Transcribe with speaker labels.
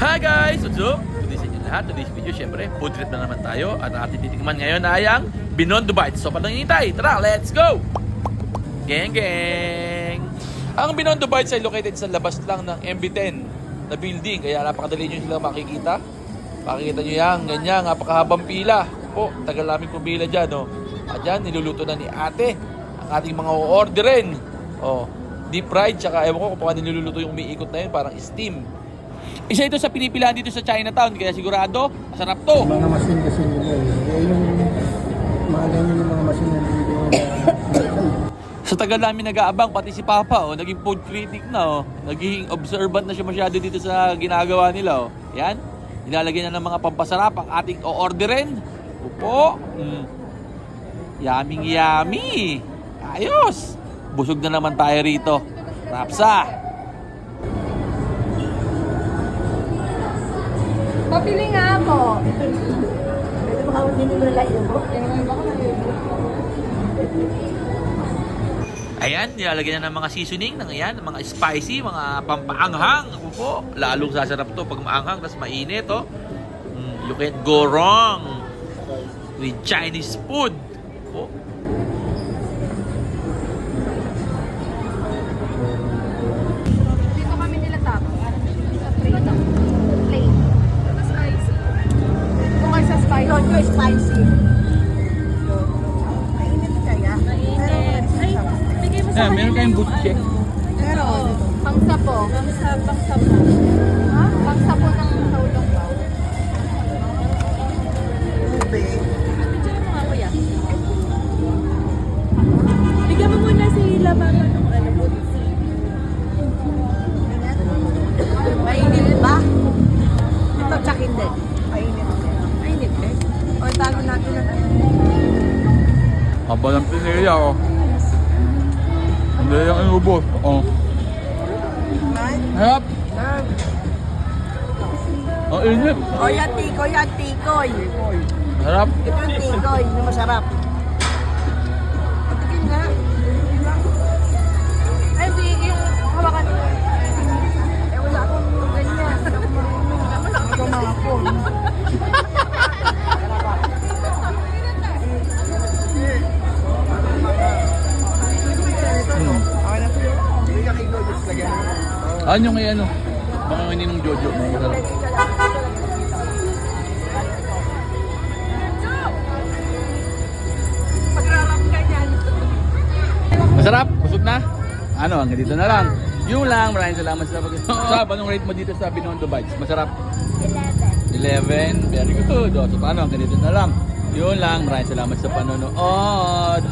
Speaker 1: Hi guys! What's up? Today sa inyo lahat. Today's video, syempre, food trip na naman tayo. At ang ating titikman ngayon ay ang Binondo Bites. So, paano hinihintay? Tara, let's go! Gang, gang! Ang Binondo Bites ay located sa labas lang ng MB10 na building. Kaya napakadali nyo sila makikita. Makikita nyo yan, ganyan, napakahabang pila. Po, tagal namin pumila dyan, no? At dyan, niluluto na ni ate ang ating mga o-orderin. Oh, deep fried, tsaka ewan ko kung paano niluluto yung umiikot na yun, parang steam. Isa ito sa pinipilahan dito sa Chinatown, kaya sigurado, masarap to.
Speaker 2: Mga machine kasi nila eh. Yung mga ganyan yung mga machine nandito.
Speaker 1: Sa tagal namin nag-aabang, pati si Papa, oh, naging food critic na, oh. Naging observant na siya masyado dito sa ginagawa nila, oh. Yan, nilalagyan na ng mga pampasarap ang ating o-orderin. Upo. Yummy, yummy. Ayos. Busog na naman tayo rito. Rapsa.
Speaker 3: Papili nga ako.
Speaker 4: Pwede ba kawag din mo na layo mo?
Speaker 1: Ayan, nilalagyan na ng mga seasoning, ng ayan, mga spicy, mga pampaanghang. Ako po, lalong sasarap to pag maanghang, tapos mainit, oh. You can't go wrong with Chinese food. Oh.
Speaker 3: Dito kami nila tapos. Sa plain. Plain. Tapos spicy. Kung kayo sa spicy.
Speaker 4: Yun yung spicy. Mainit kaya?
Speaker 3: Mainit. Ay, bigay mo sa
Speaker 1: Meron kayong boot check.
Speaker 4: Pero,
Speaker 3: pangsapo. Pangsapo. Ha? Pangsapo ng saulong ba?
Speaker 4: ube.
Speaker 3: Picture mo nga kuya. Bigyan mo muna sila para nung ano po.
Speaker 4: Mainit ba? Ito, tsak hindi. Mainit.
Speaker 3: Mainit eh.
Speaker 4: O, tago natin na.
Speaker 1: Haba ng pinilya, oh. Hindi yung inubos, oh. Harap! Ang init!
Speaker 4: Koy at tikoy.
Speaker 1: Harap!
Speaker 4: Ito yung tikoy na masarap. Patikin nga.
Speaker 3: Ay, bigay yung hawakan mo.
Speaker 4: Eh, wala akong ganyan. Ito mga phone.
Speaker 1: Ano yung ano? Baka hindi ng Jojo. Masarap.
Speaker 4: Pagrarap ganyan.
Speaker 1: Masarap? Busog na? Ano, hanggang dito na lang. Yun lang, maraming salamat sa pag-subscribe. Anong rate mo dito sa Binondo Bites? Masarap? 11. Very good. O, so paano, hanggang dito na lang. Yun lang, maraming salamat sa panonood.